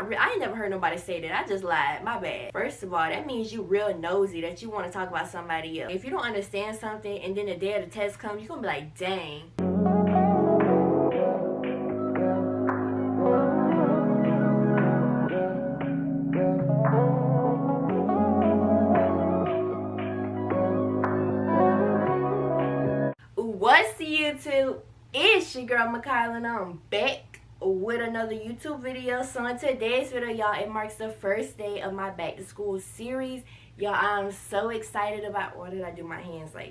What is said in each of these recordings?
not real. I ain't never heard nobody say that. I just lied. My bad. First of all, that means you real nosy that you want to talk about somebody else. If you don't understand something and then the day of the test comes, you're going to be like, dang. What's the YouTube? It's your girl Mikayla and I'm back with another YouTube video. So in today's video, y'all, it marks the first day of my back to school series. Y'all, I'm so excited about, why did I do my hands like?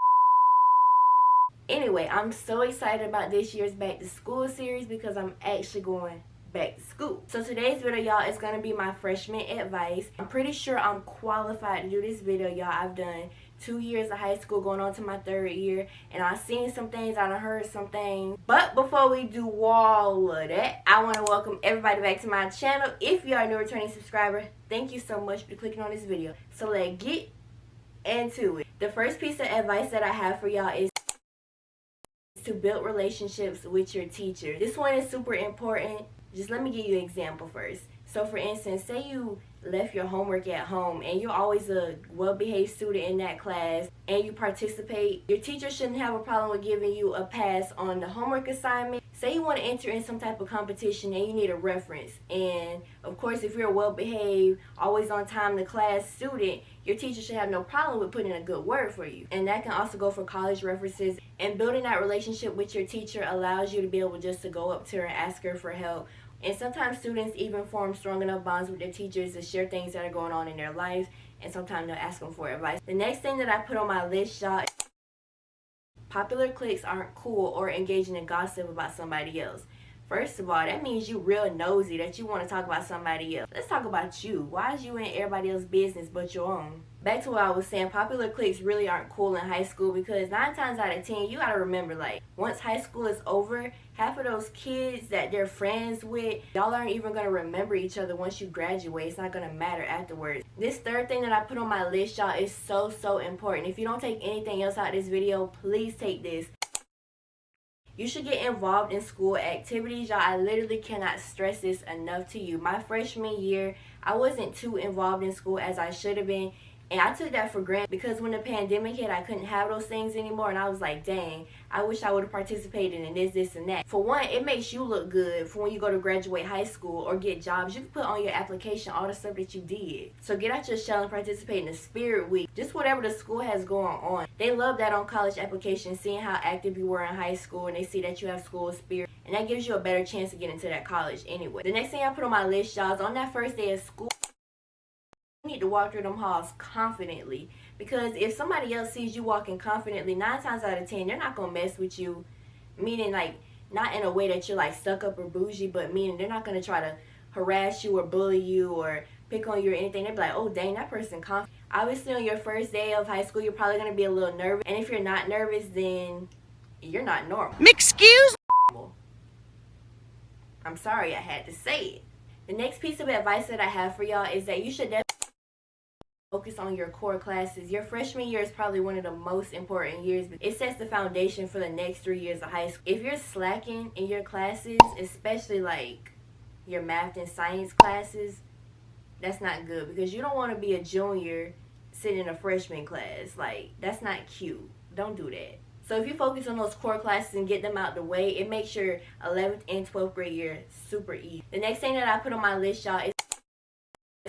Anyway, I'm so excited about this year's back to school series because I'm actually going back to school. So today's video, y'all, is going to be my freshman advice. I'm pretty sure I'm qualified to do this video, y'all. I've done 2 years of high school going on to my 3rd year, and I've seen some things, I've heard some things. But before we do all of that, I want to welcome everybody back to my channel. If you are a new returning subscriber, thank you so much for clicking on this video. So let's get into it. The first piece of advice that I have for y'all is to build relationships with your teacher. This one is super important. Just let me give you an example first. So for instance, say you left your homework at home and you're always a well-behaved student in that class and you participate. Your teacher shouldn't have a problem with giving you a pass on the homework assignment. Say you want to enter in some type of competition and you need a reference. And of course, if you're a well-behaved, always on time to class student, your teacher should have no problem with putting in a good word for you. And that can also go for college references. And building that relationship with your teacher allows you to be able just to go up to her and ask her for help. And sometimes students even form strong enough bonds with their teachers to share things that are going on in their lives. And sometimes they'll ask them for advice. The next thing that I put on my list, y'all, popular cliques aren't cool or engaging in gossip about somebody else. First of all, that means you real nosy that you want to talk about somebody else. Let's talk about you. Why is you in everybody else's business but your own? Back to what I was saying, popular cliques really aren't cool in high school because 9 times out of 10, you gotta remember, like, once high school is over, half of those kids that they're friends with, y'all aren't even gonna remember each other once you graduate. It's not gonna matter afterwards. This third thing that I put on my list, y'all, is so important. If you don't take anything else out of this video, please take this. You should get involved in school activities, y'all. I literally cannot stress this enough to you. My freshman year, I wasn't too involved in school as I should have been. And I took that for granted because when the pandemic hit, I couldn't have those things anymore. And I was like, dang, I wish I would have participated in this, and that. For one, it makes you look good for when you go to graduate high school or get jobs. You can put on your application all the stuff that you did. So get out your shell and participate in the Spirit Week. Just whatever the school has going on. They love that on college applications, seeing how active you were in high school and they see that you have school spirit. And that gives you a better chance to get into that college anyway. The next thing I put on my list, y'all, is on that first day of school, you need to walk through them halls confidently, because if somebody else sees you walking confidently, 9 times out of 10 they're not gonna mess with you, meaning like not in a way that you're like stuck up or bougie, but meaning they're not gonna try to harass you or bully you or pick on you or anything. They'll be like, oh dang, that person confident. Obviously on your first day of high school you're probably gonna be a little nervous, and if you're not nervous then you're not normal. Excuse me? I'm sorry I had to say it. The next piece of advice that I have for y'all is that you should definitely focus on your core classes. Your freshman year is probably one of the most important years. It sets the foundation for the next 3 years of high school. If you're slacking in your classes, especially like your math and science classes, that's not good, because you don't want to be a junior sitting in a freshman class. Like, that's not cute. Don't do that. So if you focus on those core classes and get them out the way, it makes your 11th and 12th grade year super easy. The next thing that I put on my list, y'all, is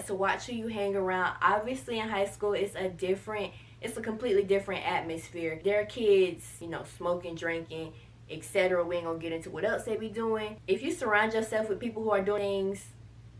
to watch who you hang around. Obviously in high school it's a completely different atmosphere. There are kids, you know, smoking, drinking, etc. We ain't gonna get into what else they be doing. If you surround yourself with people who are doing things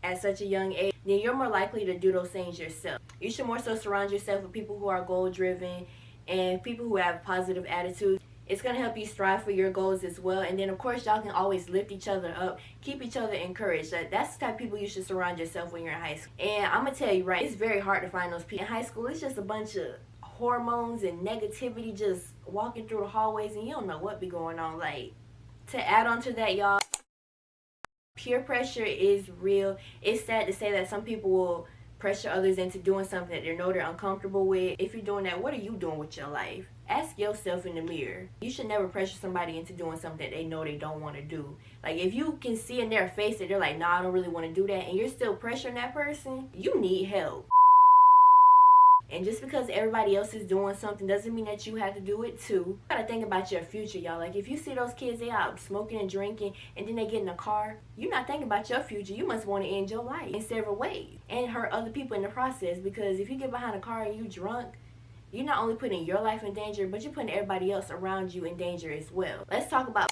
at such a young age, then you're more likely to do those things yourself. You should more so surround yourself with people who are goal driven and people who have positive attitudes. It's going to help you strive for your goals as well. And then, of course, y'all can always lift each other up, keep each other encouraged. That's the type of people you should surround yourself when you're in high school. And I'm going to tell you, right, it's very hard to find those people. In high school, it's just a bunch of hormones and negativity just walking through the hallways, and you don't know what be going on. Like, to add on to that, y'all, peer pressure is real. It's sad to say that some people will pressure others into doing something that they know they're uncomfortable with. If you're doing that, what are you doing with your life? Ask yourself in the mirror. You should never pressure somebody into doing something that they know they don't want to do. Like, if you can see in their face that they're like, nah, I don't really want to do that, and you're still pressuring that person, you need help. And just because everybody else is doing something doesn't mean that you have to do it too. You gotta think about your future, y'all. Like, if you see those kids, they out smoking and drinking, and then they get in a car, you're not thinking about your future. You must want to end your life in several ways and hurt other people in the process. Because if you get behind a car and you drunk, you're not only putting your life in danger, but you're putting everybody else around you in danger as well. Let's talk about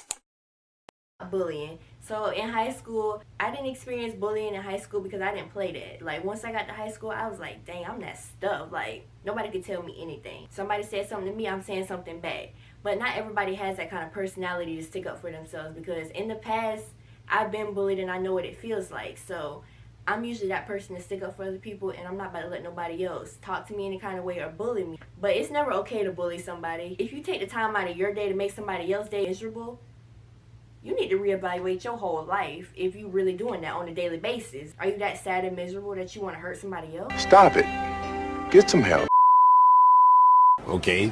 bullying. So in high school, I didn't experience bullying in high school because I didn't play that. Like, once I got to high school, I was like, dang, I'm that stuff. Like, nobody could tell me anything. Somebody said something to me, I'm saying something back. But not everybody has that kind of personality to stick up for themselves, because in the past, I've been bullied and I know what it feels like. So I'm usually that person to stick up for other people, and I'm not about to let nobody else talk to me any kind of way or bully me. But it's never okay to bully somebody. If you take the time out of your day to make somebody else's day miserable, you need to reevaluate your whole life if you're really doing that on a daily basis. Are you that sad and miserable that you want to hurt somebody else? Stop it. Get some help. Okay.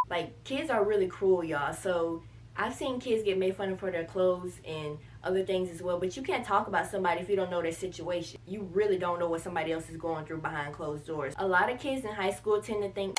Like, kids are really cruel, y'all. So I've seen kids get made fun of for their clothes and other things as well. But you can't talk about somebody if you don't know their situation. You really don't know what somebody else is going through behind closed doors. A lot of kids in high school tend to think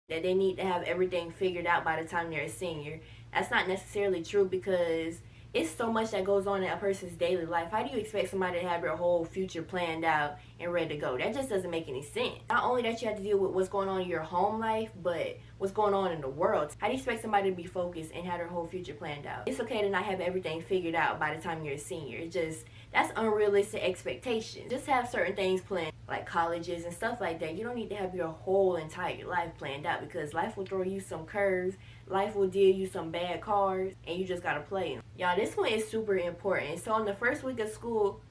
that they need to have everything figured out by the time they're a senior. That's not necessarily true, because it's so much that goes on in a person's daily life. How do you expect somebody to have their whole future planned out and ready to go? That just doesn't make any sense. Not only that you have to deal with what's going on in your home life, but what's going on in the world. How do you expect somebody to be focused and have their whole future planned out? It's okay to not have everything figured out by the time you're a senior. It's just, that's unrealistic expectations. Just have certain things planned, like colleges and stuff like that. You don't need to have your whole entire life planned out, because life will throw you some curves. Life will deal you some bad cards, and you just gotta play them. Y'all, this one is super important. So on the first week of school,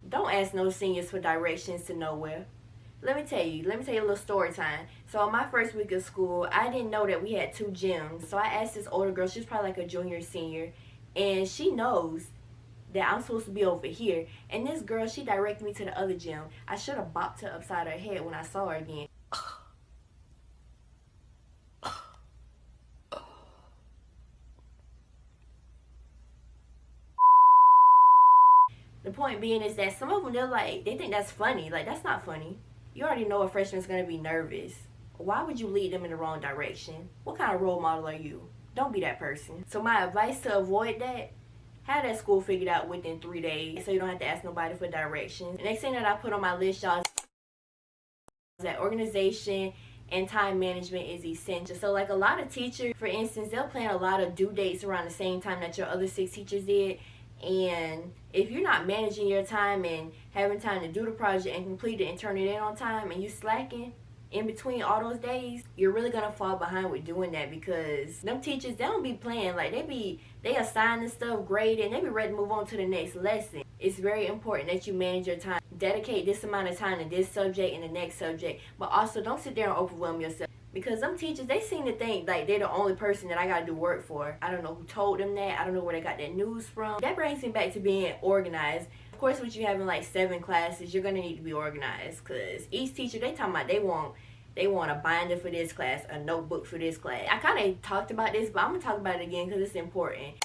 don't ask no seniors for directions to nowhere. Let me tell you a little story time. So on my first week of school, I didn't know that we had 2 gyms. So I asked this older girl, she's probably like a junior, senior, and she knows that I'm supposed to be over here. And this girl, she directed me to the other gym. I should have bopped her upside her head when I saw her again. The point being is that some of them, they think that's funny. Like, that's not funny. You already know a freshman's going to be nervous. Why would you lead them in the wrong direction? What kind of role model are you? Don't be that person. So my advice to avoid that, have that school figured out within 3 days, so you don't have to ask nobody for directions. The next thing that I put on my list, y'all, is that organization and time management is essential. So like, a lot of teachers, for instance, they'll plan a lot of due dates around the same time that your other 6 teachers did. And if you're not managing your time and having time to do the project and complete it and turn it in on time, and you slacking in between all those days, you're really gonna fall behind with doing that, because them teachers, they don't be playing. Like, they assign the stuff, grade, and they be ready to move on to the next lesson. It's very important that you manage your time. Dedicate this amount of time to this subject and the next subject, but also don't sit there and overwhelm yourself. Because some teachers, they seem to think like they're the only person that I gotta do work for. I don't know who told them that. I don't know where they got that news from. That brings me back to being organized. Of course, with you having like 7 classes, you're gonna need to be organized, because each teacher, they talking about they want a binder for this class, a notebook for this class. I kind of talked about this, but I'm gonna talk about it again because it's important.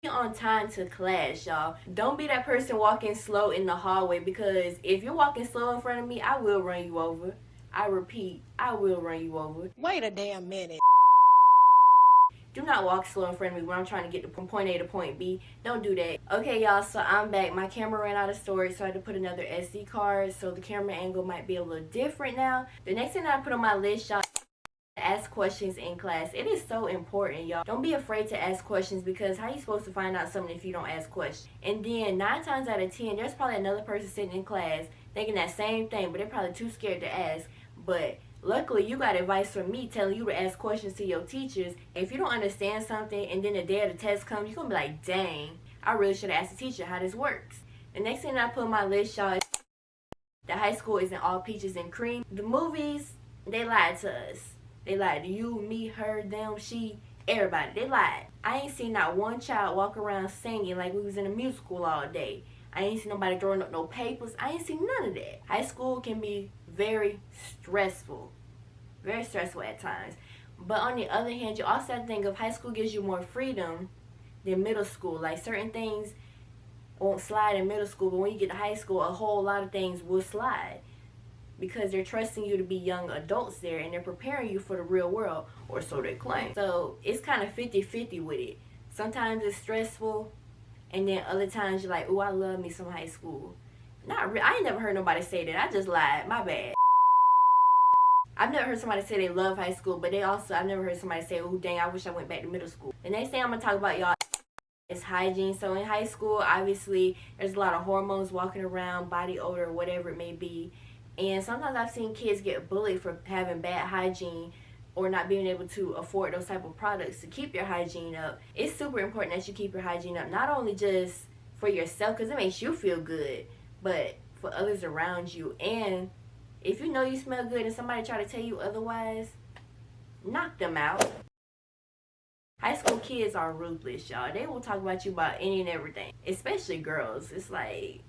Be on time to class, y'all. Don't be that person walking slow in the hallway, because if you're walking slow in front of me, I will run you over. I repeat, I will run you over. Wait a damn minute. Do not walk slow in front of me when I'm trying to get from point A to point B. Don't do that. Okay, y'all, so I'm back. My camera ran out of storage, so I had to put another SD card, so the camera angle might be a little different now. The next thing that I put on my list, y'all, ask questions in class. It is so important, y'all. Don't be afraid to ask questions, because how you supposed to find out something if you don't ask questions? And then 9 times out of 10, there's probably another person sitting in class thinking that same thing, but they're probably too scared to ask. But luckily, you got advice from me telling you to ask questions to your teachers. If you don't understand something and then the day of the test comes, you're going to be like, dang, I really should have asked the teacher how this works. The next thing I put on my list, y'all, is that high school isn't all peaches and cream. The movies, they lied to us. They lied to you, me, her, them, she, everybody. They lied. I ain't seen not one child walk around singing like we was in a musical all day. I ain't seen nobody throwing up no papers. I ain't seen none of that. High school can be very stressful. Very stressful at times. But on the other hand, you also have to think of high school gives you more freedom than middle school. Like certain things won't slide in middle school, but when you get to high school, a whole lot of things will slide. Because they're trusting you to be young adults there, and they're preparing you for the real world, or so they claim. So it's kind of 50-50 with it. Sometimes it's stressful, and then other times you're like, ooh, I love me some high school. I ain't never heard nobody say that. I just lied. My bad. I've never heard somebody say they love high school, but I've never heard somebody say, ooh, dang, I wish I went back to middle school. The next thing I'm going to talk about, y'all, is hygiene. So in high school, obviously, there's a lot of hormones walking around, body odor, whatever it may be. And sometimes I've seen kids get bullied for having bad hygiene or not being able to afford those type of products to keep your hygiene up. It's super important that you keep your hygiene up, not only just for yourself, because it makes you feel good, but for others around you. And if you know you smell good and somebody try to tell you otherwise, knock them out. High school kids are ruthless, y'all. They will talk about you about any and everything, especially girls. It's like,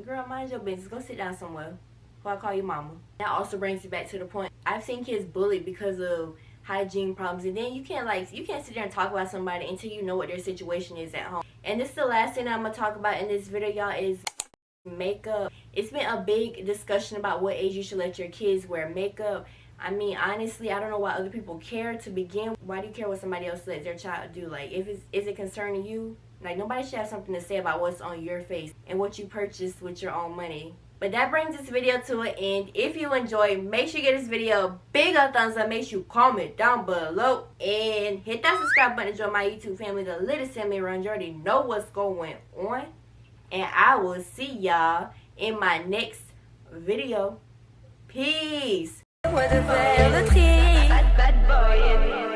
girl, mind your business. Go sit down somewhere before I call you mama. That also brings me back to the point. I've seen kids bullied because of hygiene problems, and then you can't sit there and talk about somebody until you know what their situation is at home. And this is the last thing I'm gonna talk about in this video, y'all, is makeup. It's been a big discussion about what age you should let your kids wear makeup. I mean, honestly, I don't know why other people care to begin. Why do you care what somebody else lets their child do? Like, is it concerning you? Like, nobody should have something to say about what's on your face and what you purchased with your own money. But that brings this video to an end. If you enjoyed, make sure you give this video a big thumbs up. Make sure you comment down below and hit that subscribe button to join my YouTube family, the latest family around. You already know what's going on. And I will see y'all in my next video. Peace. Bad boy.